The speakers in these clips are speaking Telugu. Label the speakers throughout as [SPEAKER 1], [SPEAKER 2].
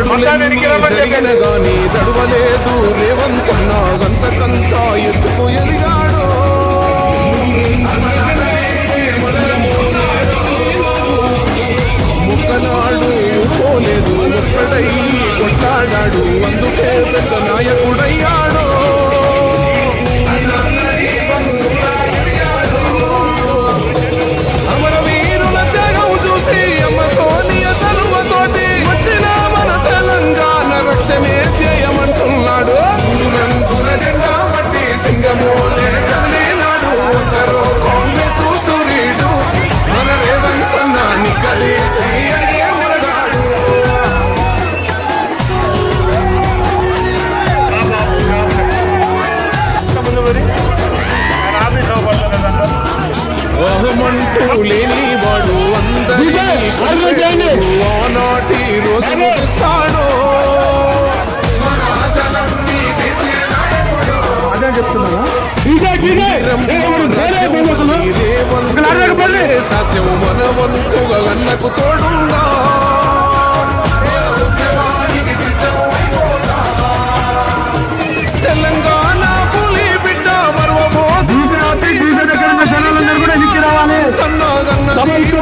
[SPEAKER 1] దాడులన్నీ జరిగిన గాని దడవలేదు రేవంతన్న గంతకంత ఎత్తుకు ఎదిగాడు ముక్కనాడు పోలేదు ఒక్కడై కొట్లాడాడు అందుకే పెద్ద నాయకుడయ్యాడు అమరవీరుల త్యాగం చూసి అమ్మ సోనియా చలువతోటి వచ్చిన మన తెలంగాణ రక్షణే చేయమంటున్నాడు రంగుల జెండా పట్టి సింగమోలే కదిలినాడు ఒకరో కాంగ్రెస్ సూర్యుడు మన రేవంతన్న నిక్కలేసి అడిగే మునగాడు వహమంటూ లేని వాడు అందరినీ ఆనాటి రోజు ముగిస్తాడు సాధ్యము మన వంతుగా అన్నకు తోడుందా తెలంగాణ పులి బిడ్డ మరవబోదు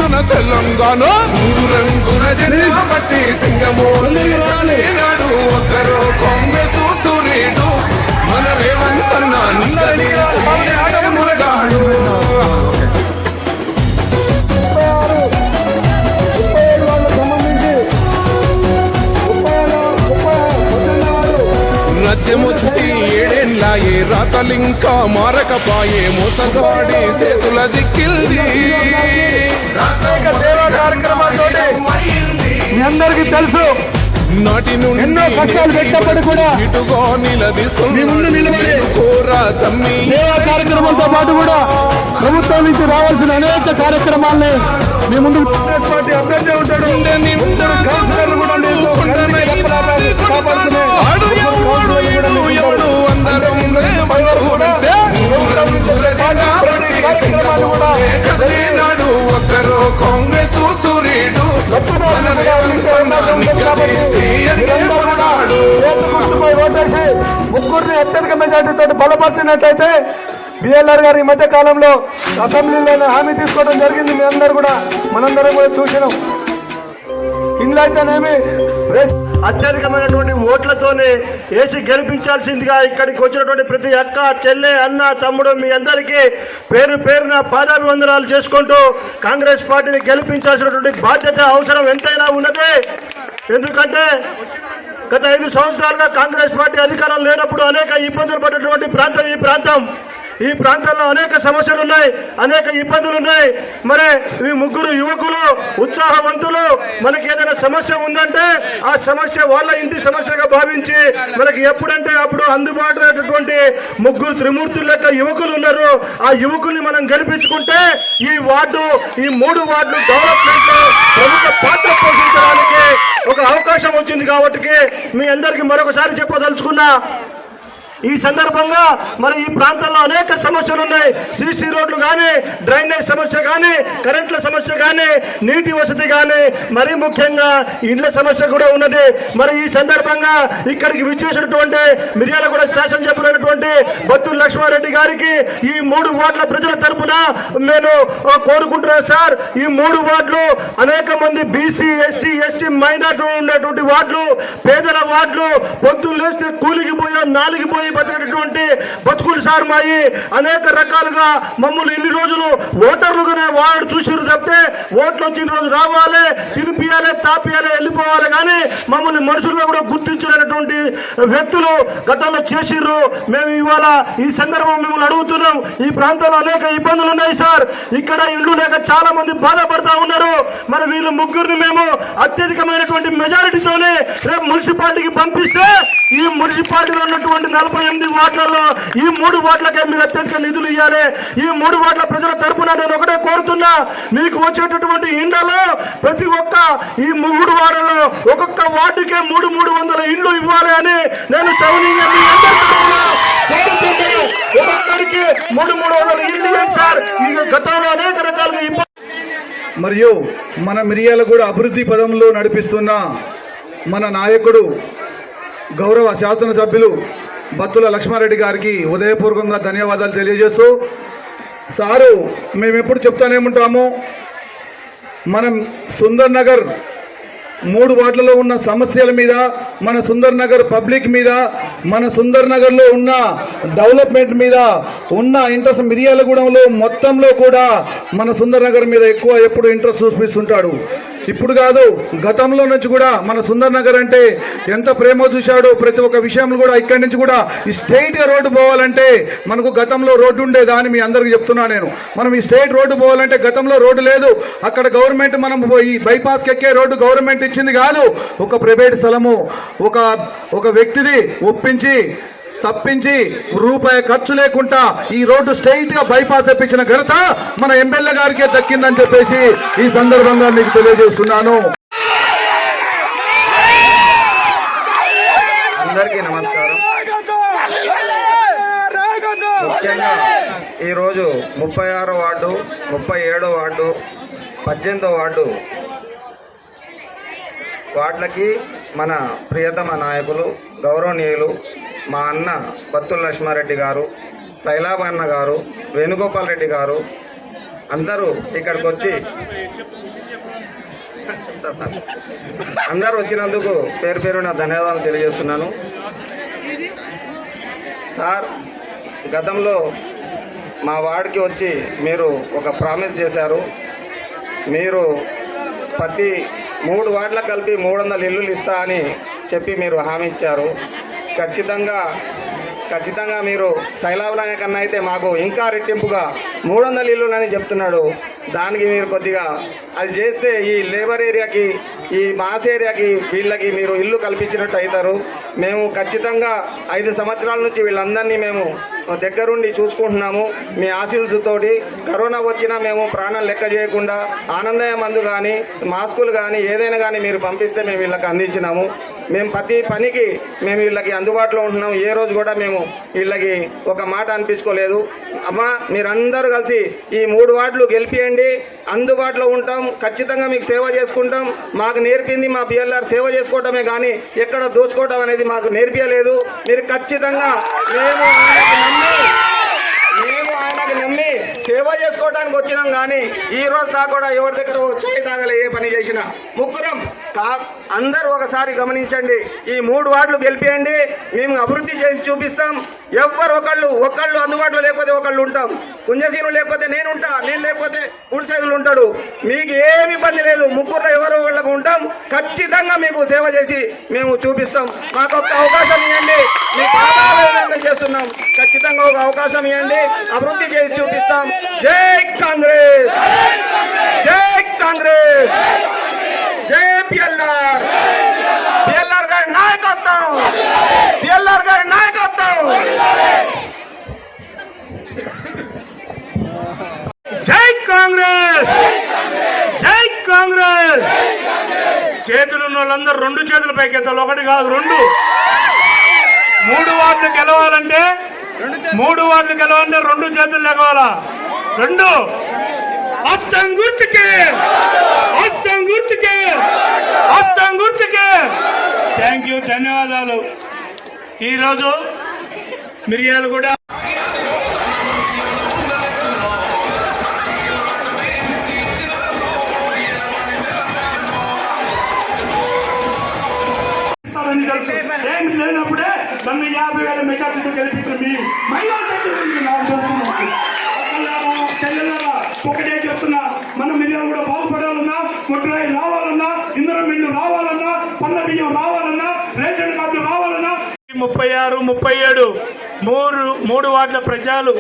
[SPEAKER 1] మన తెలంగాణ మూడు రంగుల జెండా బట్టి సింగమోలే నాడు ఒకరో కాంగ్రెస్ సూర్యుడు మన రేవంతన్న నిలదీసి మునగాడు రాజ్యమొచ్చి ఏడేళ్ళాయే రాతలింకా మారకపాయే మోసగాడి చేతుల జిక్కిల్ది
[SPEAKER 2] అందరికీ తెలుసు
[SPEAKER 1] నాటి
[SPEAKER 2] ఎన్నో కష్టాలు పెట్టినప్పుడు కూడా
[SPEAKER 1] ఇటుగా నిలదీస్తుంది తమ్మి
[SPEAKER 2] సేవా కార్యక్రమంతో పాటు కూడా ప్రభుత్వం నుంచి రావాల్సిన అనేక కార్యక్రమాలని మీ ముందు అభ్యర్థి ఉంటాడు
[SPEAKER 1] ఒక్కరో కాంగ్రెస్ సూర్యుడు
[SPEAKER 2] ముగ్గురిని అత్యధిక మెజార్టీతో బలపరిచినట్లయితే బిఎల్ఆర్ గారు ఈ మధ్య కాలంలో అసెంబ్లీలో హామీ తీసుకోవడం జరిగింది. మీ అందరూ కూడా మనందరం కూడా చూసినాం. ఇంట్లో అయితేనేమి అత్యధికమైనటువంటి ఓట్లతోనే వేసి గెలిపించాల్సిందిగా ఇక్కడికి వచ్చినటువంటి ప్రతి అక్క చెల్లె అన్న తమ్ముడు మీ అందరికీ పేరు పేరున పాదాభివందనాలు చేసుకుంటూ కాంగ్రెస్ పార్టీని గెలిపించాల్సినటువంటి బాధ్యత అవసరం ఎంతైనా ఉన్నది. ఎందుకంటే గత 5 సంవత్సరాలుగా కాంగ్రెస్ పార్టీ అధికారం లేనప్పుడు అనేక ఇబ్బందులు పడినటువంటి ప్రాంతం ఈ ప్రాంతంలో అనేక సమస్యలు ఉన్నాయి, అనేక ఇబ్బందులు ఉన్నాయి. మరి ఈ ముగ్గురు యువకులు ఉత్సాహవంతులు మనకి ఏదైనా సమస్య ఉందంటే ఆ సమస్య వాళ్ళ ఇంటి సమస్యగా భావించి మనకి ఎప్పుడంటే అప్పుడు అందుబాటులో ముగ్గురు త్రిమూర్తుల లెక్క యువకులు ఉన్నారు. ఆ యువకుల్ని మనం గెలిపించుకుంటే ఈ 3 వార్డులు డెవలప్మెంట్ లో ప్రముఖ పాత్ర పోషించడానికి ఒక అవకాశం వచ్చింది. కాబట్టి మీ అందరికీ మరొకసారి చెప్పదలుచుకున్నా, ఈ సందర్భంగా మరి ఈ ప్రాంతంలో అనేక సమస్యలు ఉన్నాయి. సిసి రోడ్లు కానీ, డ్రైనేజ్ సమస్య కానీ, కరెంట్ల సమస్య కానీ, నీటి వసతి కానీ, మరీ ముఖ్యంగా ఇండ్ల సమస్య కూడా ఉన్నది. మరి ఈ సందర్భంగా ఇక్కడికి విచ్చేసినటువంటి మిర్యాలగూడ శాసనసభ్యులైనటువంటి బత్తుల లక్ష్మారెడ్డి గారికి ఈ 3 వార్డుల ప్రజల తరఫున నేను కోరుకుంటున్నాను. సార్, ఈ 3 వార్డులు అనేక మంది బీసీ, ఎస్సీ, ఎస్టీ మైనార్టీ ఉన్నటువంటి వార్డులు, పేదల వార్డులు, పొద్దులు లేస్తే కూలికి పోయా నాలుగు పోయి బతికేటటువంటి బతుకులు సార్ మాయి. అనేక రకాలుగా మమ్మల్ని ఇన్ని రోజులు ఓటర్లుగానే వాడు చూసిరు తప్పితే ఓట్లు వచ్చిన రోజు రావాలి, తినిపియాలి, తాపియాలి, వెళ్ళిపోవాలి, కానీ మమ్మల్ని మనుషులుగా కూడా గుర్తించినటువంటి వ్యక్తులు గతంలో చేసిర్రు. మేము ఇవాళ ఈ సందర్భం మిమ్మల్ని అడుగుతున్నాం. ఈ ప్రాంతంలో అనేక ఇబ్బందులు ఉన్నాయి సార్. ఇక్కడ ఇల్లు లేక చాలా మంది బాధపడతా ఉన్నారు. మరి వీళ్ళు ముగ్గురిని మేము అత్యధికమైనటువంటి మెజారిటీతోనే రేపు మున్సిపాలిటీకి పంపిస్తే ఈ మున్సిపాలిటీలో ఉన్నటువంటి 48 వార్డులలో ఈ 3 వార్డులకే మీరు అత్యధిక నిధులు ఇవ్వాలి. ఈ 3 వార్డుల ప్రజల తరపున నేను ఒకటే కోరుతున్నా, మీకు వచ్చేటటువంటి ఇండ్లలో ప్రతి ఒక్క ఈ 3 వార్డులలో ఒక్కొక్క వార్డుకే 300 ఇండ్లు ఇవ్వాలి అని నేను సౌనీయంగా మీ అందరికీ ఒక్కొక్కరికి 300 ఇండ్లు ఇవ్వండి సార్. ఈ గతంలో అనేక రకాలుగా
[SPEAKER 3] మరియు మన మిర్యాలగూడ అభివృద్ధి పదంలో నడిపిస్తున్న మన నాయకుడు గౌరవ శాసనసభ్యులు బత్తుల లక్ష్మారెడ్డి గారికి ఉదయపూర్వకంగా ధన్యవాదాలు తెలియజేస్తూ, సారు మేము ఎప్పుడు చెప్తానేమంటాము, మనం సుందర్ నగర్ 3 వార్డులలో ఉన్న సమస్యల మీద, మన సుందర్ నగర్ పబ్లిక్ మీద, మన సుందర్ నగర్లో ఉన్న డెవలప్మెంట్ మీద ఉన్న ఇంట్రెస్ట్ మిర్యాలగూడెంలో మొత్తంలో కూడా మన సుందర్ నగర్ మీద ఎక్కువ ఎప్పుడు ఇంట్రెస్ట్ చూపిస్తుంటాడు. ఇప్పుడు కాదు, గతంలో నుంచి కూడా మన సుందర్ నగర్ అంటే ఎంత ప్రేమ చూశాడో, ప్రతి ఒక్క విషయంలో కూడా ఇక్కడి నుంచి కూడా ఈ స్ట్రైట్గా రోడ్డు పోవాలంటే మనకు గతంలో రోడ్డు ఉండేదా అని మీ అందరికీ చెప్తున్నా నేను. మనం ఈ స్ట్రైట్ రోడ్డు పోవాలంటే గతంలో రోడ్డు లేదు. అక్కడ గవర్నమెంట్ మనం ఈ బైపాస్కి ఎక్కే రోడ్డు గవర్నమెంట్ ఇచ్చింది కాదు, ఒక ప్రైవేట్ స్థలము ఒక వ్యక్తిది ఒప్పించి తప్పించి రూపాయి ఖర్చు లేకుండా ఈ రోడ్డు స్ట్రైట్ గా బైపాస్ తెప్పించిన ఘనత మన ఎమ్మెల్యే గారికే దక్కిందని చెప్పేసి ఈ సందర్భంగా మీకు తెలియజేస్తున్నాను.
[SPEAKER 4] అందరికీ నమస్కారం. ముఖ్యంగా ఈరోజు 36వ వార్డు, 37వ వార్డు, 18వ వార్డులకి మన ప్రియతమ నాయకులు గౌరవనీయులు మా అన్న బత్తుల లక్ష్మారెడ్డి గారు, శైలాబ్ అన్న గారు, వేణుగోపాల్ రెడ్డి గారు అందరూ ఇక్కడికి వచ్చి అందరూ వచ్చినందుకు పేరు పేరున ధన్యవాదాలు తెలియజేస్తున్నాను. సార్, గతంలో మా వార్డుకి వచ్చి మీరు ఒక ప్రామిస్ చేశారు. మీరు ప్రతి 3 వార్డులకు కలిపి 300 ఇల్లులు ఇస్తా అని చెప్పి మీరు హామీ ఇచ్చారు. ఖచ్చితంగా మీరు శైలాబులనే కన్నా అయితే మాకు ఇంకా రెట్టింపుగా 300 ఇల్లులని చెప్తున్నాడు. దానికి మీరు కొద్దిగా అది చేస్తే ఈ లేబర్ ఏరియాకి, ఈ మాస్ ఏరియాకి వీళ్ళకి మీరు ఇల్లు కల్పించినట్టు అవుతారు. మేము ఖచ్చితంగా 5 సంవత్సరాల నుంచి వీళ్ళందరినీ మేము దగ్గరుండి చూసుకుంటున్నాము. మీ ఆశీస్సుతోటి కరోనా వచ్చినా మేము ప్రాణాలు లెక్క చేయకుండా ఆనందయ్య మందు కానీ, మాస్కులు కానీ, ఏదైనా కానీ మీరు పంపిస్తే మేము వీళ్ళకి అందించినాము. మేము ప్రతి పనికి మేము వీళ్ళకి అందుబాటులో ఉంటున్నాము. ఏ రోజు కూడా మేము వీళ్ళకి ఒక మాట అనిపించుకోలేదు. అమ్మా, మీరందరూ కలిసి ఈ 3 వార్డులు గెలిపియండి, అందుబాటులో ఉంటాం, ఖచ్చితంగా మీకు సేవ చేసుకుంటాం. మాకు నేర్పింది మా బిఎల్ఆర్ సేవ చేసుకోవటమే కానీ ఎక్కడ దోచుకోవటం అనేది మాకు నేర్పించలేదు. మీరు ఖచ్చితంగా మేము ఆయనకు నమ్మి సేవ చేసుకోవడానికి వచ్చినాం. కానీ ఈ రోజు దాకా కూడా ఎవరి దగ్గర చేయి తాగలే. ఏ పని చేసినా ముగ్గురం అందరూ ఒకసారి గమనించండి. ఈ 3 వార్డులు గెలిపియండి, మేము అభివృద్ధి చేసి చూపిస్తాం. ఎవ్వరు ఒకళ్ళు అందుబాటులో లేకపోతే ఒకళ్ళు ఉంటాం. కుంజసీను లేకపోతే నేనుంటా, నేను లేకపోతే గుడిసైదులు ఉంటాడు. మీకు ఏమి ఇబ్బంది లేదు. ముగ్గురులో ఎవరో వాళ్ళకు ఉంటాం. ఖచ్చితంగా మీకు సేవ చేసి మేము చూపిస్తాం. మాకు ఒక అవకాశం ఇవ్వండి. మీ పాదాలు చేస్తున్నాం. ఖచ్చితంగా ఒక అవకాశం ఇవ్వండి, అభివృద్ధి చేసి చూపిస్తాం. జై కాంగ్రెస్, జై కాంగ్రెస్, జై పిఎల్ఆర్, పిఎల్ఆర్ గారి నాయకత్వం, పిఎల్ఆర్ గారి నాయకత్వం.
[SPEAKER 5] జై కాంగ్రెస్, జై కాంగ్రెస్. చేతులున్న వాళ్ళందరూ 2 చేతుల పైకి ఎత్తాలి, 1 కాదు 2. 3 వార్డులు గెలవాలంటే 2 చేతులు లేవాలా. 2 హస్తం గుర్తుకే, హస్తం గుర్తుకే, హస్తం గుర్తుకే. థ్యాంక్ యూ, ధన్యవాదాలు. ఈరోజు మిర్యాలగూడ ఏమి లేనప్పుడే నన్ను 50,000 మెజార్టీతో గెలిపించింది. మహిళా ఒకటే చెప్తున్నా, మనం మిర్యాలు కూడా బాగుపడాలన్నా, ముట్రాయి రావాలన్నా, ఇంధనం మిల్లు రావాలన్నా, సన్న బియ్యం రావాలన్నా, రేషన్ కార్డు రావాలన్నా 36, 37 3 వార్డుల ప్రజలు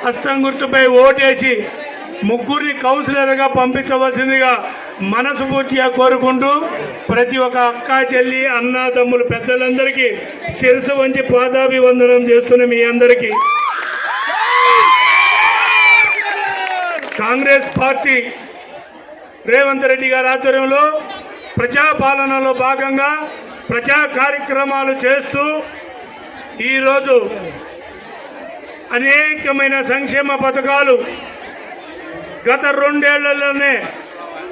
[SPEAKER 5] హస్తం గుర్తుపై ఓటేసి 3 కౌన్సిలర్గా పంపించవలసిందిగా మనస్ఫూర్తిగా కోరుకుంటూ, ప్రతి ఒక్క అక్క, చెల్లి, అన్న, తమ్ములు, పెద్దలందరికీ శిరసు వంచి పాదాభివందనం చేస్తున్న మీ అందరికీ కాంగ్రెస్ పార్టీ రేవంత్ రెడ్డి గారి ఆధ్వర్యంలో ప్రజాపాలనలో భాగంగా ప్రజా కార్యక్రమాలు చేస్తూ ఈరోజు అనేకమైన సంక్షేమ పథకాలు గత 2 ఏళ్లలోనే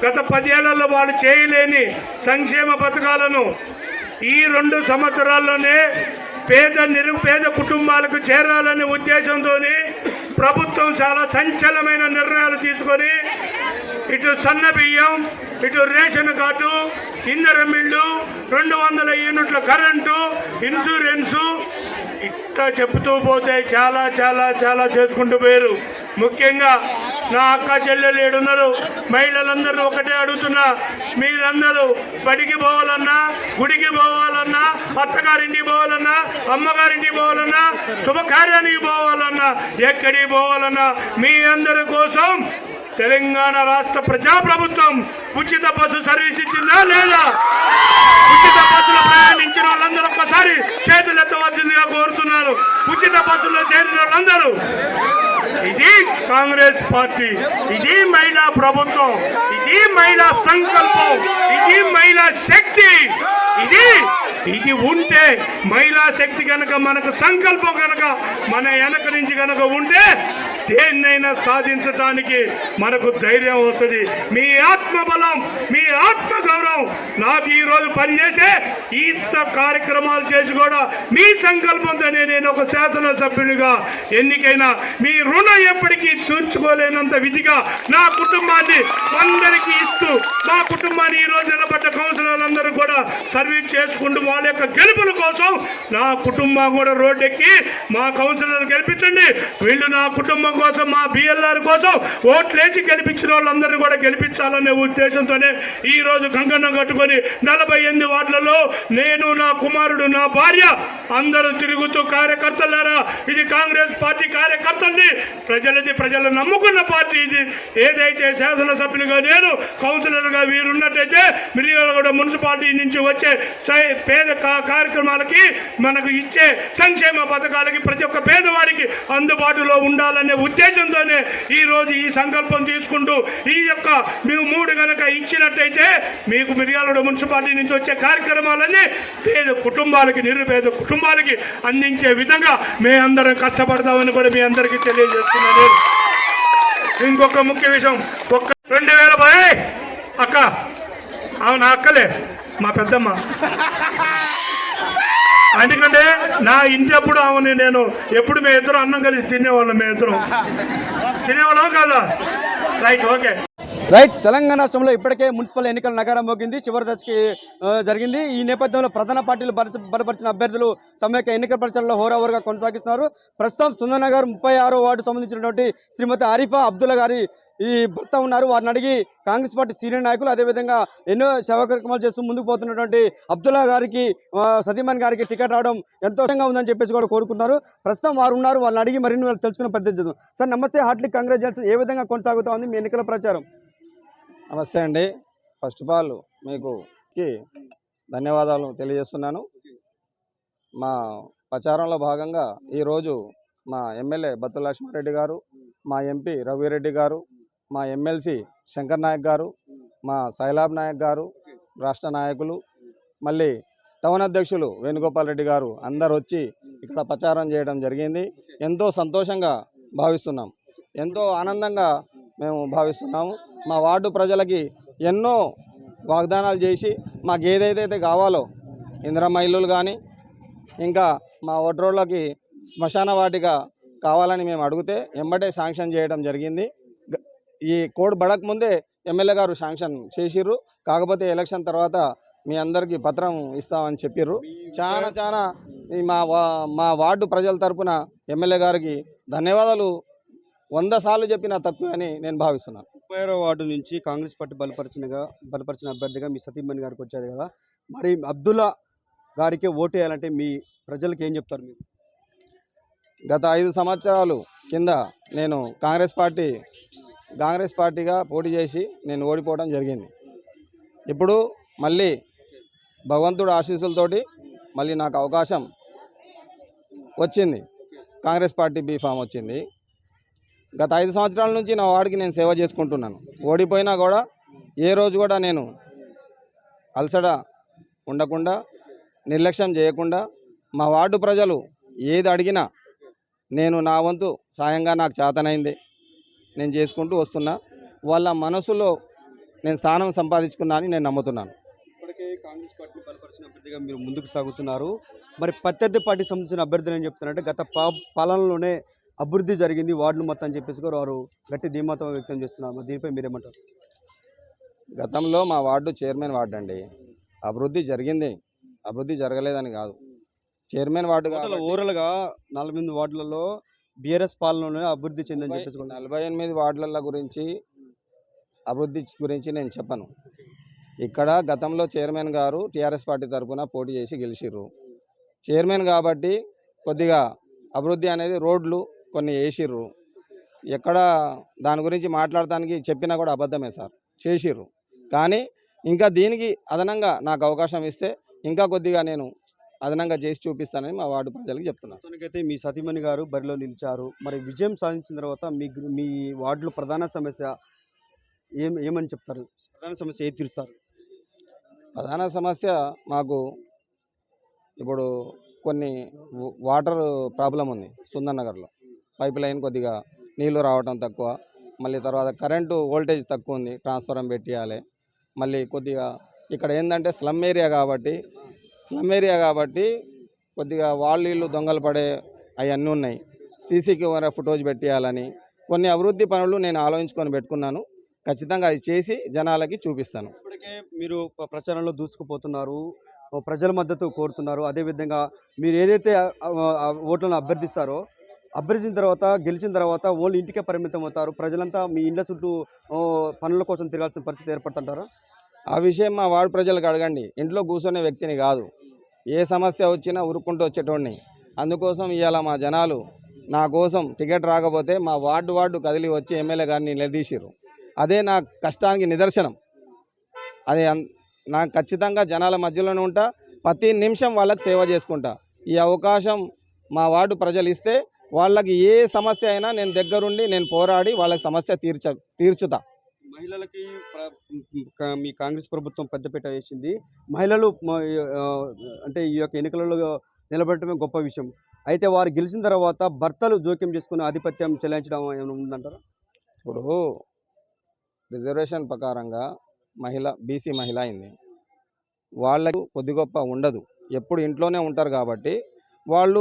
[SPEAKER 5] గత 10 ఏళ్లలో వాళ్ళు చేయలేని సంక్షేమ పథకాలను ఈ 2 సంవత్సరాల్లోనే నిరుపేద కుటుంబాలకు చేరాలనే ఉద్దేశంతో ప్రభుత్వం చాలా సంచలనమైన నిర్ణయాలు తీసుకొని ఇటు సన్న బియ్యం, ఇటు రేషన్ కార్డు, ఇంధనం బిల్లు, 200 యూనిట్ల కరెంటు, ఇన్సూరెన్సు, ఇట్లా చెబుతూ పోతే చాలా చాలా చాలా చేసుకుంటూ పోయారు. ముఖ్యంగా నా అక్క చెల్లెలు ఏడున్నారు, మహిళలందరూ ఒకటే అడుగుతున్నా, మీరందరూ బడికి పోవాలన్నా, గుడికి పోవాలన్నా, అత్తగారింటికి పోవాలన్నా, అమ్మగారింటికి పోవాలన్నా, శుభకార్యానికి పోవాలన్నా, ఎక్కడికి పోవాలన్నా మీ అందరి కోసం తెలంగాణ రాష్ట్ర ప్రజాప్రభుత్వం ఉచిత బస్సు సర్వీస్ ఇచ్చిందా లేదా? ఉచిత బస్సులో ప్రయాణించిన వాళ్ళందరూ ఒక్కసారి చేతులు ఎత్తవలసిందిగా కోరుతున్నారు. ఉచిత బస్సులో చేరిన వాళ్ళందరూ, ఇది కాంగ్రెస్ పార్టీ, ఇది మహిళా ప్రభుత్వం, ఇది మహిళా సంకల్పం, ఇది మహిళా శక్తి. ఇది ఉంటే మహిళా శక్తి కనుక, మనకు సంకల్పం కనుక మన వెనక నుంచి కనుక ఉంటే దేన్నైనా సాధించడానికి మనకు ధైర్యం వస్తుంది. మీ ఆత్మబలం, మీ ఆత్మ గౌరవం నాకు ఈరోజు పనిచేసే ఇంత కార్యక్రమాలు చేసి కూడా మీ సంకల్పంతోనే నేను ఒక శాసనసభ్యునిగా ఎన్నికైనా మీ రుణం ఎప్పటికీ తీర్చుకోలేనంత విధిగా నా కుటుంబాన్ని అందరికీ ఇస్తూ, మా కుటుంబాన్ని ఈరోజు నిలబడ్డ కౌన్సిలర్లందరూ కూడా సర్వీస్ చేసుకుంటూ వాళ్ళ యొక్క గెలుపుల కోసం నా కుటుంబం కూడా రోడ్డెక్కి మా కౌన్సిలర్ గెలిపించండి, వీళ్ళు నా కుటుంబం కోసం, మా బిఎల్ఆర్ కోసం ఓట్లేసి గెలిపించిన వాళ్ళందరినీ కూడా గెలిపించాలనే ఉద్దేశంతోనే ఈ రోజు కంకణం కట్టుకొని 48 వార్డులలో నేను, నా కుమారుడు, నా భార్య అందరూ తిరుగుతూ, కార్యకర్తలారా ఇది కాంగ్రెస్ పార్టీ కార్యకర్తల్ని, ప్రజలది, ప్రజలు నమ్ముకున్న పార్టీ ఇది. ఏదైతే శాసనసభ్యునిగా నేను, కౌన్సిలర్గా వీరున్నట్టయితే మిర్యాలగూడ మున్సిపాలిటీ నుంచి వచ్చే పేద కార్యక్రమాలకి, మనకు ఇచ్చే సంక్షేమ పథకాలకి ప్రతి ఒక్క పేదవాడికి అందుబాటులో ఉండాలనే ఉద్దేశంతోనే ఈ రోజు ఈ సంకల్పం తీసుకుంటూ ఈ యొక్క మేము 3 గనక ఇచ్చినట్టయితే మీకు మిర్యాలగూడ మున్సిపాలిటీ నుంచి వచ్చే కార్యక్రమాలన్నీ పేద కుటుంబాలకి, నిరుపేద కుటుంబాలకి అందించే విధంగా మేము అందరం కష్టపడతామని కూడా మీ అందరికీ తెలియజేస్తున్నాను. ఇంకొక ముఖ్య విషయం, 2000 అక్క, అవును అక్కలే మా పెద్దమ్మ, ఎందుకంటే నా ఇంటి అప్పుడు ఆమెని నేను ఎప్పుడు మేము ఇద్దరు అన్నం కలిసి తినేవాళ్ళం, మేము ఇద్దరం తినేవాళ్ళం కాదా? Right, okay
[SPEAKER 6] right. తెలంగాణ రాష్ట్రంలో ఇప్పటికే మున్సిపల్ ఎన్నికల నగరం మోగింది, చివరి దశకి జరిగింది. ఈ నేపథ్యంలో ప్రధాన పార్టీలు బలపరిచిన అభ్యర్థులు తమ యొక్క ఎన్నికల ప్రచారంలో హోరావోరుగా కొనసాగిస్తున్నారు. ప్రస్తుతం సుందరనగర్ 36వ వార్డు సంబంధించినటువంటి శ్రీమతి ఆరిఫా అబ్దుల్లా గారి ఈ భర్త ఉన్నారు. వారిని అడిగి కాంగ్రెస్ పార్టీ సీనియర్ నాయకులు, అదేవిధంగా ఎన్నో సేవా కార్యక్రమాలు చేస్తూ ముందుకు పోతున్నటువంటి అబ్దుల్లా గారికి, సతీమణి గారికి టికెట్ రావడం ఎంతో ఉందని చెప్పేసి కూడా కోరుకున్నారు. ప్రస్తుతం వారు ఉన్నారు, వాళ్ళని అడిగి మరిన్ని వాళ్ళు తెలుసుకునే పద్ధతి చేద్దాం. సార్ నమస్తే, హార్ట్లీ కంగ్రాచులేషన్స్. ఏ విధంగా కొనసాగుతూ ఉంది మీ ఎన్నికల ప్రచారం?
[SPEAKER 7] నమస్తే అండి. ఫస్ట్ ఆఫ్ ఆల్ మీకు ధన్యవాదాలు తెలియజేస్తున్నాను. మా ప్రచారంలో భాగంగా ఈరోజు మా ఎమ్మెల్యే బత్తుల లక్ష్మారెడ్డి గారు, మా ఎంపీ రఘువీరెడ్డి గారు, మా ఎమ్మెల్సీ శంకర్ నాయక్ గారు, మా సైలాబ్ నాయక్ గారు, రాష్ట్ర నాయకులు, మళ్ళీ టౌన్ అధ్యక్షులు వేణుగోపాల్ రెడ్డి గారు అందరు వచ్చి ఇక్కడ ప్రచారం చేయడం జరిగింది. ఎంతో సంతోషంగా భావిస్తున్నాం, ఎంతో ఆనందంగా మేము భావిస్తున్నాము. మా వార్డు ప్రజలకి ఎన్నో వాగ్దానాలు చేసి మాకు ఏదైతే కావాలో, ఇందిరమ్మ ఇల్లులు కానీ, ఇంకా మా ఓటరోళ్ళకి శ్మశాన వాటిక కావాలని మేము అడిగితే ఎంబటే శాంక్షన్ చేయడం జరిగింది. ఈ కోడ్ బడక ముందే ఎమ్మెల్యే గారు శాంక్షన్ చేసిర్రు. కాకపోతే ఎలక్షన్ తర్వాత మీ అందరికీ పత్రం ఇస్తామని చెప్పిర్రు. చాలా మా వార్డు ప్రజల తరపున ఎమ్మెల్యే గారికి ధన్యవాదాలు 100 సార్లు చెప్పినా తక్కువ అని నేను భావిస్తున్నాను.
[SPEAKER 6] 36వ వార్డు నుంచి కాంగ్రెస్ పార్టీ బలపరిచిన అభ్యర్థిగా మీ సతీమణి గారికి వచ్చారు కదా, మరి అబ్దుల్లా గారికి ఓటు వేయాలంటే మీ ప్రజలకు ఏం చెప్తారు మీరు?
[SPEAKER 7] గత 5 సంవత్సరాలు కింద నేను కాంగ్రెస్ పార్టీగా పోటీ చేసి నేను ఓడిపోవడం జరిగింది. ఇప్పుడు మళ్ళీ భగవంతుడు ఆశీస్సులతోటి మళ్ళీ నాకు అవకాశం వచ్చింది. కాంగ్రెస్ పార్టీ బీఫామ్ వచ్చింది. గత 5 సంవత్సరాల నుంచి నా వాడికి నేను సేవ చేసుకుంటున్నాను. ఓడిపోయినా కూడా ఏ రోజు కూడా నేను అలసట ఉండకుండా, నిర్లక్ష్యం చేయకుండా, మా వార్డు ప్రజలు ఏది అడిగినా నేను నా వంతు సాయంగా నాకు చేతనైంది నేను చేసుకుంటూ వస్తున్నా. వాళ్ళ మనసులో నేను స్థానం సంపాదించుకున్నా అని నేను నమ్ముతున్నాను.
[SPEAKER 6] ఇప్పటికే కాంగ్రెస్ పార్టీని బలపరిచిన అభ్యర్థిగా మీరు ముందుకు సాగుతున్నారు. మరి ప్రత్యర్థి పార్టీకి సంబంధించిన అభ్యర్థులు ఏం చెప్తున్నారంటే గత పాలనలోనే అభివృద్ధి జరిగింది వార్డులు మొత్తం అని చెప్పేసి కూడా వారు గట్టి ధీమాతం వ్యక్తం చేస్తున్నారు. మరి దీనిపై మీరేమంటారు?
[SPEAKER 7] గతంలో మా వార్డు చైర్మన్ వార్డు అండి. అభివృద్ధి జరిగింది, అభివృద్ధి జరగలేదని కాదు. చైర్మన్ వార్డు
[SPEAKER 6] ఓవరాల్గా 48 వార్డులలో బీఆర్ఎస్ పాలనలోనే అభివృద్ధి చెందని చెప్పేసి
[SPEAKER 7] 48 వార్డుల గురించి అభివృద్ధి గురించి నేను చెప్పను. ఇక్కడ గతంలో చైర్మన్ గారు టీఆర్ఎస్ పార్టీ తరఫున పోటీ చేసి గెలిచిర్రు. చైర్మన్ కాబట్టి కొద్దిగా అభివృద్ధి అనేది రోడ్లు కొన్ని వేసిర్రు. ఎక్కడ దాని గురించి మాట్లాడటానికి చెప్పినా కూడా అబద్ధమే సార్, చేసిర్రు. కానీ ఇంకా దీనికి అదనంగా నాకు అవకాశం ఇస్తే ఇంకా కొద్దిగా నేను అదనంగా చేసి చూపిస్తానని మా వార్డు ప్రజలకు చెప్తున్నాను.
[SPEAKER 6] మొత్తానికైతే మీ సతీమణి గారు బరిలో నిలిచారు. మరి విజయం సాధించిన తర్వాత మీ వార్డులో ప్రధాన సమస్య ఏమని చెప్తారు? ప్రధాన సమస్య ఏది తీరుస్తారు?
[SPEAKER 7] ప్రధాన సమస్య మాకు ఇప్పుడు కొన్ని వాటర్ ప్రాబ్లం ఉంది. సుందర్ నగర్లో పైప్ లైన్ కొద్దిగా నీళ్లు రావటం తక్కువ, మళ్ళీ తర్వాత కరెంటు వోల్టేజ్ తక్కువ ఉంది, ట్రాన్స్ఫారం పెట్టియాలి. మళ్ళీ కొద్దిగా ఇక్కడ ఏంటంటే స్లమ్ ఏరియా కాబట్టి కొద్దిగా వాళ్ళు దొంగలు పడే అవన్నీ ఉన్నాయి. సీసీ కెమెరా ఫుటేజ్ పెట్టియాలని కొన్ని అభివృద్ధి పనులు నేను ఆలోచించుకొని పెట్టుకున్నాను. ఖచ్చితంగా అది చేసి జనాలకి చూపిస్తాను.
[SPEAKER 6] ఇప్పటికే మీరు ప్రచారంలో దూసుకుపోతున్నారు, ప్రజల మద్దతు కోరుతున్నారు. అదేవిధంగా మీరు ఏదైతే ఓట్లను అభ్యర్థించిన తర్వాత గెలిచిన తర్వాత ఓన్లీ ఇంటికే పరిమితం అవుతారు. ప్రజలంతా మీ ఇండ్ల చుట్టూ పనుల కోసం తిరగాల్సిన పరిస్థితి ఏర్పడుతుంటారా?
[SPEAKER 7] ఆ విషయం మా వార్డు ప్రజలకు అడగండి. ఇంట్లో కూర్చునే వ్యక్తిని కాదు, ఏ సమస్య వచ్చినా ఉరుక్కుంటూ వచ్చేటోడిని. అందుకోసం ఇవాళ మా జనాలు నా కోసం టికెట్ రాకపోతే మా వార్డు కదిలి వచ్చి ఎమ్మెల్యే గారిని నిలదీసిర్రు. అదే నా కష్టానికి నిదర్శనం. అది నాకు ఖచ్చితంగా జనాల మధ్యలోనే ఉంటా, ప్రతి నిమిషం వాళ్ళకి సేవ చేసుకుంటా. ఈ అవకాశం మా వార్డు ప్రజలు ఇస్తే వాళ్ళకి ఏ సమస్య అయినా నేను దగ్గరుండి నేను పోరాడి వాళ్ళకి సమస్య తీర్చుతా.
[SPEAKER 6] మహిళలకి మీ కాంగ్రెస్ ప్రభుత్వం పెద్దపీట వేసింది. మహిళలు అంటే ఈ యొక్క ఎన్నికలలో నిలబెట్టడమే గొప్ప విషయం. అయితే వారు గెలిచిన తర్వాత భర్తలు జోక్యం చేసుకుని ఆధిపత్యం చెలాయించడం ఏమైనా ఉందంటారా?
[SPEAKER 7] ఇప్పుడు రిజర్వేషన్ ప్రకారంగా బీసీ మహిళ అయింది. వాళ్ళకు కొద్ది గొప్ప ఉండదు, ఎప్పుడు ఇంట్లోనే ఉంటారు. కాబట్టి వాళ్ళు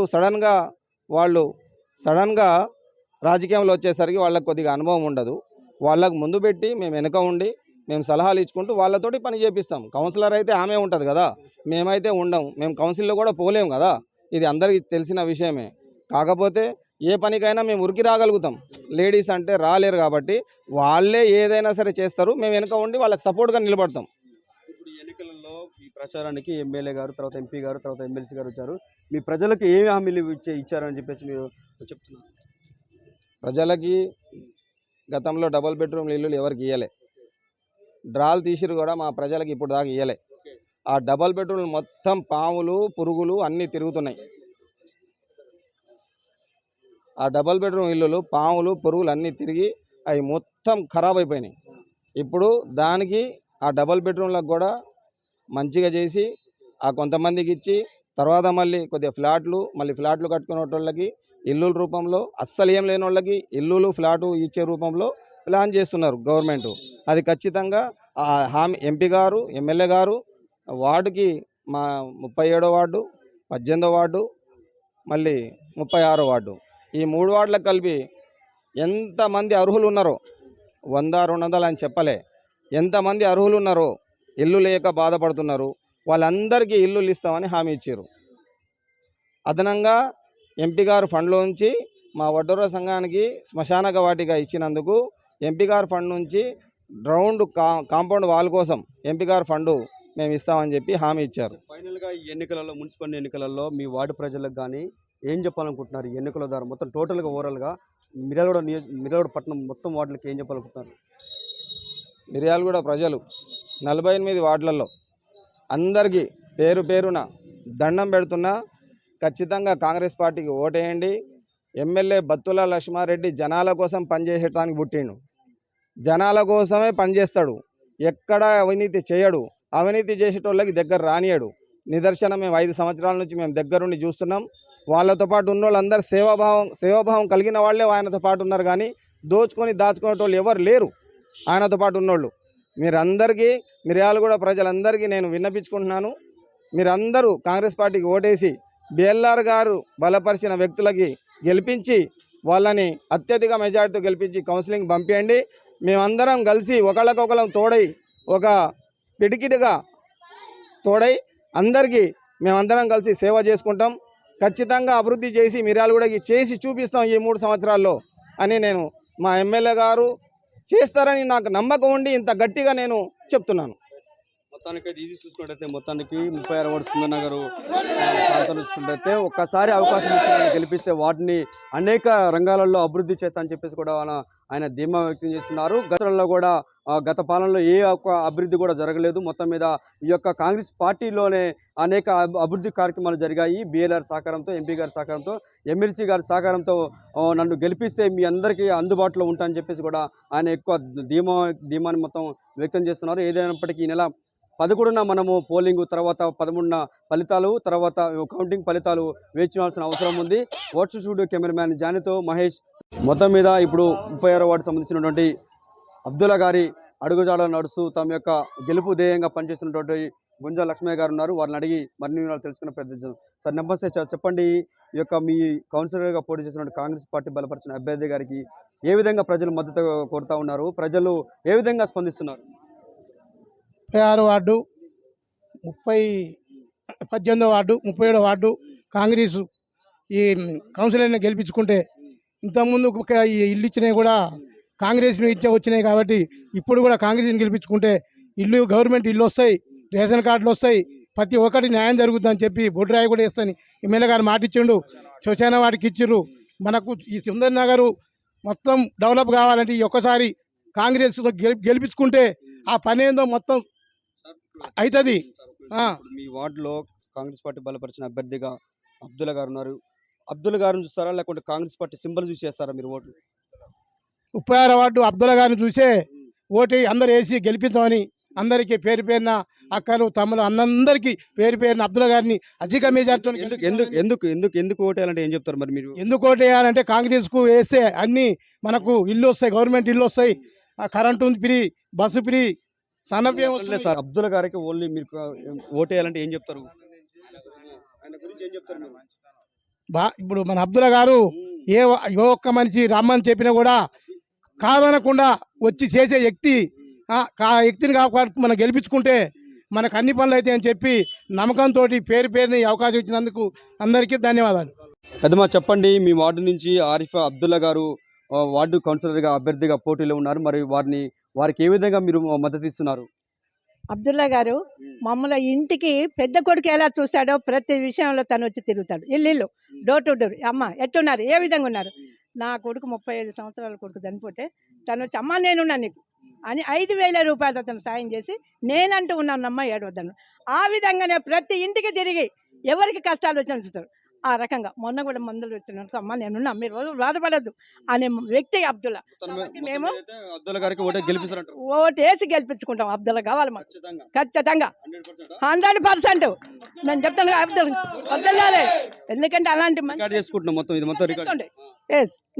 [SPEAKER 7] సడన్గా రాజకీయంలో వచ్చేసరికి వాళ్ళకి కొద్దిగా అనుభవం ఉండదు. వాళ్ళకు ముందు పెట్టి మేము వెనక ఉండి మేము సలహాలు ఇచ్చుకుంటూ వాళ్ళతోటి పని చేపిస్తాం. కౌన్సిలర్ అయితే ఆమె ఉంటుంది కదా, మేమైతే ఉండము. మేము కౌన్సిల్లో కూడా పోలేము కదా, ఇది అందరికీ తెలిసిన విషయమే. కాకపోతే ఏ పనికైనా మేము ఉరికి రాగలుగుతాం. లేడీస్ అంటే రాలేరు కాబట్టి వాళ్ళే ఏదైనా సరే చేస్తారు. మేము వెనక ఉండి వాళ్ళకి సపోర్ట్గా నిలబడతాం.
[SPEAKER 6] ఇప్పుడు ఈ ఎన్నికలలో ఈ ప్రచారానికి ఎమ్మెల్యే గారు, తర్వాత ఎంపీ గారు, తర్వాత ఎమ్మెల్సీ గారు వచ్చారు. మీ ప్రజలకు ఏమి హామీలు ఇచ్చారని చెప్పేసి మీరు చెప్తున్నారు?
[SPEAKER 7] ప్రజలకి గతంలో డబుల్ బెడ్రూమ్ ఇల్లులు ఎవరికి ఇవ్వలే, డ్రాలు తీసిరు కూడా మా ప్రజలకు ఇప్పుడు దాకా ఇవ్వలే. ఆ డబుల్ బెడ్రూమ్ మొత్తం పాములు పురుగులు అన్నీ తిరుగుతున్నాయి. ఆ డబుల్ బెడ్రూమ్ ఇల్లులు పాములు పురుగులు అన్నీ తిరిగి అవి మొత్తం ఖరాబ్ అయిపోయినాయి. ఇప్పుడు దానికి ఆ డబుల్ బెడ్రూమ్లకు కూడా మంచిగా చేసి ఆ కొంతమందికి ఇచ్చి తర్వాత మళ్ళీ కొద్దిగా ఫ్లాట్లు కట్టుకునే వాళ్ళకి ఇల్లుల రూపంలో, అస్సలు ఏం లేని వాళ్ళకి ఇల్లులు ఫ్లాటు ఇచ్చే రూపంలో ప్లాన్ చేస్తున్నారు గవర్నమెంట్. అది ఖచ్చితంగా హామీ ఎంపీ గారు, ఎమ్మెల్యే గారు వార్డుకి మా 37వ వార్డు, 18వ వార్డు, మళ్ళీ 36వ వార్డు, ఈ 3 వార్డులకు కలిపి ఎంతమంది అర్హులు ఉన్నారో 100, 200 అని చెప్పలే, ఎంతమంది అర్హులు ఉన్నారో ఇల్లు లేక బాధపడుతున్నారు వాళ్ళందరికీ ఇల్లులు ఇస్తామని హామీ ఇచ్చారు. అదనంగా ఎంపీ గారు ఫండ్లో నుంచి మా వడ్డూర సంఘానికి శ్మశానక వాటిగా ఇచ్చినందుకు ఎంపీ గారు ఫండ్ నుంచి రౌండ్ కాంపౌండ్ వాల్ కోసం ఎంపీ గారు ఫండ్ మేము ఇస్తామని చెప్పి హామీ ఇచ్చారు.
[SPEAKER 6] ఫైనల్గా ఈ ఎన్నికలలో, మున్సిపల్ ఎన్నికలలో మీ వార్డు ప్రజలకు కానీ ఏం చెప్పాలనుకుంటున్నారు? ఈ ఎన్నికల ద్వారా మొత్తం టోటల్గా ఓవరాల్గా మిర్యాలగూడ పట్టణం మొత్తం వార్డులకు ఏం చెప్పాలనుకుంటున్నారు?
[SPEAKER 7] మిర్యాలగూడ ప్రజలు 48 వార్డులలో అందరికీ పేరున దండం పెడుతున్నా. ఖచ్చితంగా కాంగ్రెస్ పార్టీకి ఓటేయండి. ఎమ్మెల్యే బత్తుల లక్ష్మారెడ్డి జనాల కోసం పనిచేయడానికి పుట్టిండు, జనాల కోసమే పనిచేస్తాడు. ఎక్కడ అవినీతి చేయడు, అవినీతి చేసేటోళ్ళకి దగ్గర రానియడు. నిదర్శనం మేము 5 సంవత్సరాల నుంచి మేము దగ్గరుండి చూస్తున్నాం. వాళ్ళతో పాటు ఉన్న వాళ్ళందరూ సేవాభావం కలిగిన వాళ్ళే ఆయనతో పాటు ఉన్నారు. కానీ దాచుకునేటోళ్ళు ఎవరు లేరు ఆయనతో పాటు ఉన్నోళ్ళు. మీరందరికీ మిర్యాలగూడ ప్రజలందరికీ నేను విన్నపించుకుంటున్నాను. మీరందరూ కాంగ్రెస్ పార్టీకి ఓటేసి బిఎల్ఆర్ గారు బలపరిచిన వ్యక్తులకి గెలిపించి వాళ్ళని అత్యధిక మెజార్టీతో గెలిపించి కౌన్సిలింగ్ పంపించండి. మేమందరం కలిసి ఒకళ్ళకొకళ్ళం తోడై ఒక పిడికిడిగా తోడై అందరికీ మేమందరం కలిసి సేవ చేసుకుంటాం. ఖచ్చితంగా అభివృద్ధి చేసి మిర్యాలగూడకి చేసి చూపిస్తాం ఈ 3 సంవత్సరాల్లో అని నేను మా ఎమ్మెల్యే గారు చేస్తారని నాకు నమ్మకం ఉండి ఇంత గట్టిగా నేను చెప్తున్నాను.
[SPEAKER 6] మొత్తానికి ఇది చూసుకున్నట్టయితే మొత్తానికి 36 వార్డు సుందరనగర్ ప్రాంతాలు చూసుకున్నట్టయితే ఒక్కసారి అవకాశం ఇచ్చి గెలిపిస్తే వాటిని అనేక రంగాలలో అభివృద్ధి చేస్తా అని చెప్పేసి కూడా ఆయన ధీమా వ్యక్తం చేస్తున్నారు. గతంలో కూడా గత పాలనలో ఏ ఒక్క అభివృద్ధి కూడా జరగలేదు. మొత్తం మీద ఈ యొక్క కాంగ్రెస్ పార్టీలోనే అనేక అభివృద్ధి కార్యక్రమాలు జరిగాయి. బిఎల్ఆర్ సహకారంతో, ఎంపీ గారి సహకారంతో, ఎమ్మెల్సీ గారి సహకారంతో నన్ను గెలిపిస్తే మీ అందరికీ అందుబాటులో ఉంటానని చెప్పేసి కూడా ఆయన ఎక్కువ ధీమాని మొత్తం వ్యక్తం చేస్తున్నారు. ఏదైనప్పటికీ ఈ నెల 11న మనము పోలింగ్, తర్వాత 13న ఫలితాలు, తర్వాత కౌంటింగ్ ఫలితాలు వేచి అవసరం ఉంది. వాట్స్ స్టూడియో కెమెరామ్యాన్ జానితో మహేష్. మొత్తం మీద ఇప్పుడు 36 వార్డు సంబంధించినటువంటి అబ్దుల్లా గారి అడుగుజాడలు నడుస్తూ తమ యొక్క గెలుపు ధ్యేయంగా పనిచేస్తున్నటువంటి గుంజా లక్ష్మయ్య గారు ఉన్నారు. వారిని అడిగి మరిన్ని వివరాలు తెలుసుకునే ప్రయత్నించాం. సార్ నమస్తే సార్, చెప్పండి, ఈ యొక్క మీ కౌన్సిలర్గా పోటీ చేస్తున్న కాంగ్రెస్ పార్టీ బలపరిచిన అభ్యర్థి గారికి ఏ విధంగా ప్రజలు మద్దతు కోరుతా ఉన్నారు? ప్రజలు ఏ విధంగా స్పందిస్తున్నారు?
[SPEAKER 8] 36 వార్డు, 18వ వార్డు, 37వ వార్డు కాంగ్రెస్ ఈ కౌన్సిలర్ని గెలిపించుకుంటే, ఇంతకుముందు ఈ ఇల్లు ఇచ్చినవి కూడా కాంగ్రెస్ వచ్చినాయి కాబట్టి ఇప్పుడు కూడా కాంగ్రెస్ని గెలిపించుకుంటే గవర్నమెంట్ ఇల్లు వస్తాయి, రేషన్ కార్డులు వస్తాయి, ప్రతి ఒక్కటి న్యాయం జరుగుతుందని చెప్పి బొడ్రాయి కూడా వేస్తాను ఎమ్మెల్యే గారు మాట ఇచ్చిండు. శ్మశాన వాటికి ఇచ్చిర్రు. మనకు ఈ సుందర్ నగర్ మొత్తం డెవలప్ కావాలంటే ఈ ఒక్కసారి కాంగ్రెస్ గెలిపించుకుంటే ఆ పని ఏందో మొత్తం అవుతుంది.
[SPEAKER 6] మీ వార్డులో కాంగ్రెస్ పార్టీ బలపరిచిన అభ్యర్థిగా అబ్దుల్లా గారు ఉన్నారు. అబ్దుల్లా గారిని చూస్తారా, లేకుంటే కాంగ్రెస్ పార్టీ సింబల్ చూసి చేస్తారా మీరు ఓట్లు?
[SPEAKER 8] 36 వార్డు అబ్దుల్లా గారిని చూసే ఓటు అందరు వేసి గెలిపించామని అందరికీ పేరు పేరున అక్కలు తమ్ములు అందరికీ పేరు పేరున అబ్దుల్లా గారిని అధిక మెజార్టీతో
[SPEAKER 6] ఎందుకు ఓటు వేయాలంటే ఏం చెప్తారు మరి మీరు?
[SPEAKER 8] ఎందుకు ఓటు వేయాలంటే కాంగ్రెస్కు వేస్తే అన్ని మనకు ఇల్లు వస్తాయి, గవర్నమెంట్ ఇల్లు వస్తాయి, కరెంటు ఫ్రీ, బస్సు ఫ్రీ, సన్నభ్యం వస్తుంది.
[SPEAKER 6] సార్, అబ్దుల్లా గారికి ఓన్లీ మీరు ఓటు వేయాలంటే ఏం చెప్తారు? ఆయన గురించి ఏం చెప్తారు మీరు?
[SPEAKER 8] ఇప్పుడు మన అబ్దుల్లా గారు ఏ ఒక్క మనిషి రమ్మని చెప్పినా కూడా కాదనకుండా వచ్చి చేసే వ్యక్తి. ఆ వ్యక్తిని కాపాడు మనం గెలిపించుకుంటే మనకు అన్ని పనులు అయితే అని చెప్పి నమ్మకంతో పేరు పేరుని అవకాశం ఇచ్చినందుకు అందరికీ ధన్యవాదాలు.
[SPEAKER 6] పెద్దమా, చెప్పండి, మీ వార్డు నుంచి ఆరిఫా అబ్దుల్లా గారు వార్డు కౌన్సిలర్గా అభ్యర్థిగా పోటీలో ఉన్నారు. మరి వారికి ఏ విధంగా మీరు మద్దతు ఇస్తున్నారు?
[SPEAKER 9] అబ్దుల్లా గారు మమ్మల్ని ఇంటికి పెద్ద కొడుకు ఎలా చూస్తాడో ప్రతి విషయంలో తను వచ్చి తిరుగుతాడు. ఇల్లు డోర్ టు డోర్, అమ్మ ఎట్టున్నారు, ఏ విధంగా ఉన్నారు. నా కొడుకు 35 సంవత్సరాల కొడుకు చనిపోతే తను వచ్చి అమ్మ నేనున్నా నీకు అని 5,000 రూపాయలు అతను సాయం చేసి నేనంటూ ఉన్నానమ్మ ఏడవద్దను. ఆ విధంగానే ప్రతి ఇంటికి తిరిగి ఎవరికి కష్టాలు వచ్చిన చూస్తారు. ఆ రకంగా మొన్న కూడా మందులు వచ్చినాను, అమ్మ నేనున్నా, మీరు రోజు బాధపడద్దు అనే వ్యక్తి అబ్దుల్లా. మేము ఓటు వేసి గెలిపించుకుంటాం. అబ్దుల్లా కావాలి మాకు ఖచ్చితంగా 100%. నేను చెప్తాను అబ్దుల్లాలే, ఎందుకంటే అలాంటి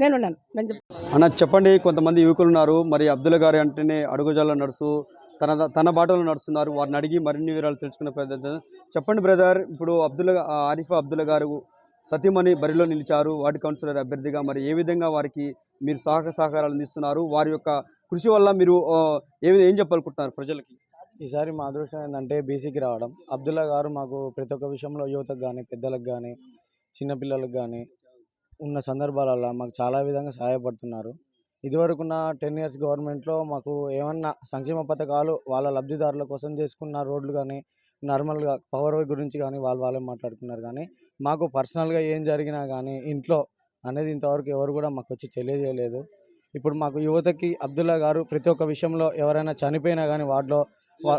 [SPEAKER 9] నేనున్నాను.
[SPEAKER 6] అన్న, చెప్పండి, కొంతమంది యువకులు ఉన్నారు, మరి అబ్దుల్లా గారి అంటేనే అడుగుజాల్లో నడుస్తూ తన బాటలో నడుస్తున్నారు. వారిని అడిగి మరిన్ని వివరాలు తెలుసుకునే ప్రయత్నం. చెప్పండి బ్రదర్, ఇప్పుడు ఆరిఫా అబ్దుల్లా గారు సతీమణి బరిలో నిలిచారు వార్డు కౌన్సిలర్ అభ్యర్థిగా. మరి ఏ విధంగా వారికి మీరు సహకారాలు అందిస్తున్నారు? వారి యొక్క కృషి వల్ల మీరు ఏం చెప్పాలనుకుంటున్నారు ప్రజలకి?
[SPEAKER 7] ఈసారి మా అదృష్టం ఏంటంటే బీసీకి రావడం. అబ్దుల్లా గారు మాకు ప్రతి ఒక్క విషయంలో యువతకు కానీ, పెద్దలకు కానీ, చిన్నపిల్లలకు కానీ ఉన్న సందర్భాలలో మాకు చాలా విధంగా సహాయపడుతున్నారు. ఇదివరకున్న 10 years గవర్నమెంట్లో మాకు ఏమన్నా సంక్షేమ పథకాలు వాళ్ళ లబ్ధిదారుల కోసం చేసుకున్న రోడ్లు కానీ, నార్మల్గా పవర్ గురించి కానీ వాళ్ళే మాట్లాడుకున్నారు. కానీ మాకు పర్సనల్గా ఏం జరిగినా కానీ ఇంట్లో అనేది ఇంతవరకు ఎవరు కూడా మాకు వచ్చి తెలియజేయలేదు. ఇప్పుడు మాకు యువతకి అబ్దుల్లా గారు ప్రతి ఒక్క విషయంలో ఎవరైనా చనిపోయినా కానీ వార్డులో మా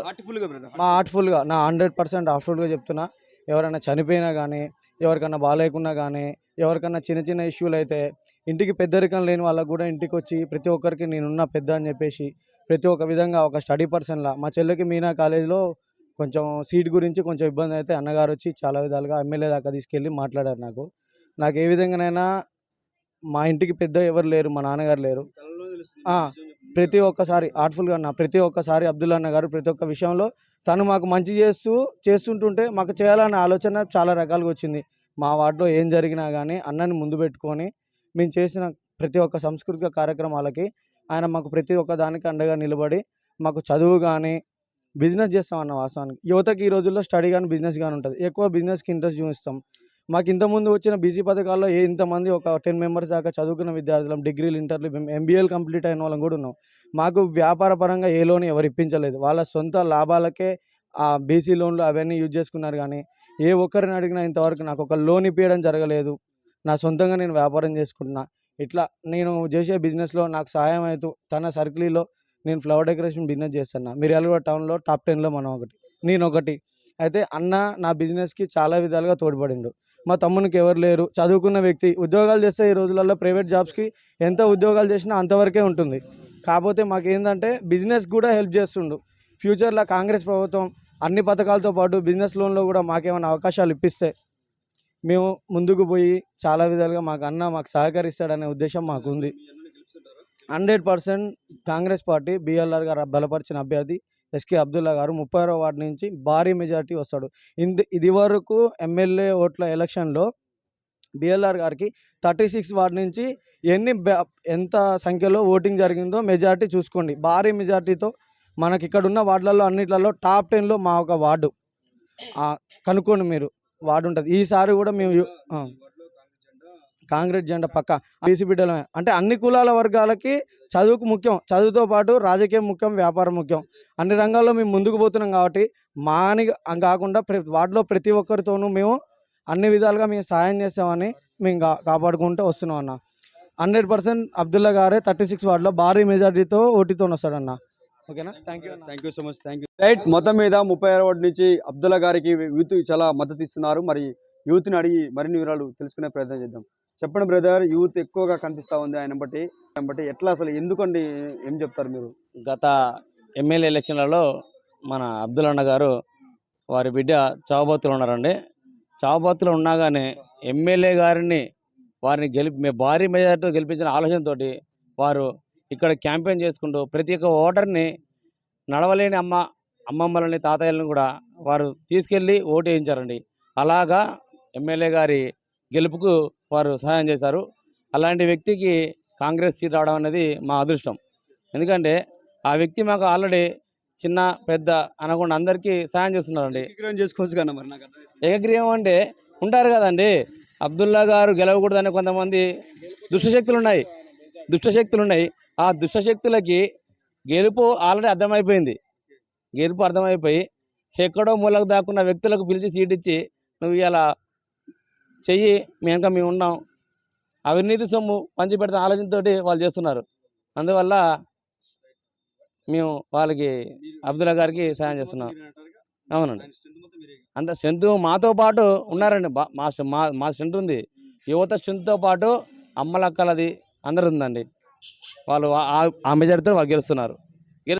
[SPEAKER 7] హార్ట్ఫుల్గా, నా 100% హార్ట్ఫుల్గా చెప్తున్నా, ఎవరైనా చనిపోయినా కానీ, ఎవరికన్నా బాగాలేకున్నా కానీ, ఎవరికన్నా చిన్న చిన్న ఇష్యూలు అయితే ఇంటికి పెద్దరికం లేని వాళ్ళకు కూడా ఇంటికి వచ్చి ప్రతి ఒక్కరికి నేనున్న పెద్ద అని చెప్పేసి ప్రతి ఒక్క విధంగా ఒక స్టడీ పర్సన్లా. మా చెల్లికి మీనా కాలేజీలో కొంచెం సీట్ గురించి కొంచెం ఇబ్బంది అయితే అన్నగారు వచ్చి చాలా విధాలుగా ఎమ్మెల్యే దాకా తీసుకెళ్ళి మాట్లాడారు. నాకు ఏ విధంగానైనా మా ఇంటికి పెద్ద ఎవరు లేరు, మా నాన్నగారు లేరు.
[SPEAKER 6] ప్రతి ఒక్కసారి ఆర్ట్ఫుల్గా అన్న ప్రతి ఒక్కసారి అబ్దుల్లా అన్న గారు ప్రతి ఒక్క విషయంలో తను మాకు మంచి చేస్తుంటుంటే మాకు చేయాలనే ఆలోచన చాలా రకాలుగా వచ్చింది. మా వార్డులో ఏం జరిగినా కానీ అన్నని ముందు పెట్టుకొని మేము చేసిన ప్రతి ఒక్క సాంస్కృతిక కార్యక్రమాలకి ఆయన మాకు ప్రతి ఒక్క దానికి అండగా నిలబడి మాకు చదువు కానీ బిజినెస్ చేస్తామన్న వాస్తవానికి. యువతకి ఈ రోజుల్లో స్టడీ కానీ బిజినెస్ కానీ ఉంటుంది. ఎక్కువ బిజినెస్కి ఇంట్రెస్ట్ చూపిస్తాం. మాకు ఇంతకుముందు వచ్చిన బీసీ పథకాల్లో ఇంతమంది ఒక 10 మెంబర్స్ దాకా చదువుకున్న విద్యార్థులం, డిగ్రీలు, ఇంటర్లు, ఎంబీఏలు కంప్లీట్ అయిన వాళ్ళం కూడా ఉన్నాం. మాకు వ్యాపార పరంగా ఏ లోన్ ఎవరు ఇప్పించలేదు. వాళ్ళ సొంత లాభాలకే ఆ బీసీ లోన్లు అవన్నీ యూజ్ చేసుకున్నారు. కానీ ఏ ఒక్కరిని అడిగినా ఇంతవరకు నాకు ఒక లోన్ ఇప్పించడం జరగలేదు. నా సొంతంగా నేను వ్యాపారం చేసుకుంటున్నా. ఇట్లా నేను చేసే బిజినెస్లో నాకు సహాయం అవుతూ తన సర్కిల్లో నేను ఫ్లవర్ డెకరేషన్ బిజినెస్ చేస్తున్నా. మిర్యాలగూడ టౌన్లో టాప్ 10లో నేను ఒకటి. అయితే అన్న నా బిజినెస్కి చాలా విధాలుగా తోడ్పడిండు. మా తమ్మునికి ఎవరు లేరు, చదువుకున్న వ్యక్తి. ఉద్యోగాలు చేస్తే ఈ రోజులలో ప్రైవేట్ జాబ్స్కి ఎంత ఉద్యోగాలు చేసినా అంతవరకే ఉంటుంది. కాకపోతే మాకేందంటే బిజినెస్ కూడా హెల్ప్ చేస్తుండు. ఫ్యూచర్లో కాంగ్రెస్ ప్రభుత్వం అన్ని పథకాలతో పాటు బిజినెస్ లోన్లో కూడా మాకేమైనా అవకాశాలు ఇప్పిస్తే మేము ముందుకు పోయి చాలా విధాలుగా మాకు సహకరిస్తాడనే ఉద్దేశం మాకుంది. 100% కాంగ్రెస్ పార్టీ బిఎల్ఆర్ గారు బలపరిచిన అభ్యర్థి ఎస్కే అబ్దుల్లా గారు 36వ వార్డు నుంచి భారీ మెజార్టీ వస్తాడు. ఇది వరకు ఎమ్మెల్యే ఓట్ల ఎలక్షన్లో బిఎల్ఆర్ గారికి 36 వార్డు నుంచి ఎంత సంఖ్యలో ఓటింగ్ జరిగిందో మెజార్టీ చూసుకోండి. భారీ మెజార్టీతో మనకి ఇక్కడ ఉన్న వార్డులలో అన్నిట్లలో టాప్ 10లో మా ఒక వార్డు కనుక్కోండి మీరు వార్డు ఉంటుంది. ఈసారి కూడా మేము కాంగ్రెస్ జెండా పక్క బీసీ బిడ్డలమే. అంటే అన్ని కులాల వర్గాలకి చదువుకు ముఖ్యం, చదువుతో పాటు రాజకీయం ముఖ్యం, వ్యాపారం ముఖ్యం. అన్ని రంగాల్లో మేము ముందుకు పోతున్నాం కాబట్టి మాని కాకుండా వార్డులో ప్రతి ఒక్కరితోనూ మేము అన్ని విధాలుగా మేము సాయం చేస్తామని మేము కాపాడుకుంటూ వస్తున్నాం అన్న. 100% అబ్దుల్లా గారే 36 వార్డులో భారీ మెజార్టీతో ఓటీతో వస్తాడన్న. ఓకేనా?
[SPEAKER 7] Thank you so much. Thank you. Right, మొత్తం మీద 36వ వార్డు నుంచి అబ్దుల్లా గారికి యూత్ చాలా మద్దతు ఇస్తున్నారు. మరి యూత్ని అడిగి మరిన్ని వివరాలు తెలుసుకునే ప్రయత్నం చేద్దాం. చెప్పండి బ్రదర్, యూత్ ఎక్కువగా కనిపిస్తూ ఉంది ఆయన బట్టి ఎట్లా, అసలు ఎందుకండి, ఏం చెప్తారు మీరు?
[SPEAKER 10] గత ఎమ్మెల్యే ఎలక్షన్లలో మన అబ్దుల్ గారు వారి బిడ్డ చావబోతులు ఉన్నారండి. చావబోతులు ఉన్నా కానీ ఎమ్మెల్యే గారిని వారిని భారీ మెజార్టీతో గెలిపించిన ఆలోచనతో వారు ఇక్కడ క్యాంపెయిన్ చేసుకుంటూ ప్రతి ఒక్క ఓటర్ని నడవలేని అమ్మమ్మలని తాతయ్యలను కూడా వారు తీసుకెళ్ళి ఓటు వేయించారండి. అలాగా ఎమ్మెల్యే గారి గెలుపుకు వారు సహాయం చేశారు. అలాంటి వ్యక్తికి కాంగ్రెస్ సీట్ రావడం అనేది మా అదృష్టం. ఎందుకంటే ఆ వ్యక్తి మాకు ఆల్రెడీ చిన్న పెద్ద అనకుండా అందరికీ సహాయం చేస్తున్నారండి.
[SPEAKER 7] చేసుకోవచ్చు కదా మరి. నాకు
[SPEAKER 10] ఏకగ్రీవం అంటే ఉంటారు కదండి. అబ్దుల్లా గారు గెలవకూడదని కొంతమంది దుష్టశక్తులు ఉన్నాయి. ఆ దుష్టశక్తులకి గెలుపు ఆల్రెడీ అర్థమైపోయి ఎక్కడో మూలకు దాక్కున్న వ్యక్తులకు పిలిచి సీట్ ఇచ్చి నువ్వు ఇలా చెయ్యి, మేము ఉన్నాం, అవినీతి సొమ్ము పంచిపెడితే ఆలోచనతో వాళ్ళు చేస్తున్నారు. అందువల్ల మేము వాళ్ళకి అబ్దుల్లా గారికి సాయం చేస్తున్నాం. అవునండి, అంత స్ట్రెంత్ మాతో పాటు ఉన్నారండి. మా స్ట్రెంత్ ఉంది, యువత స్ట్రెంత్తో పాటు అమ్మలక్కలది అందరు ఉందండి. వాళ్ళు ఆ మెజారిటీతో వాళ్ళు గెలుస్తున్నారు.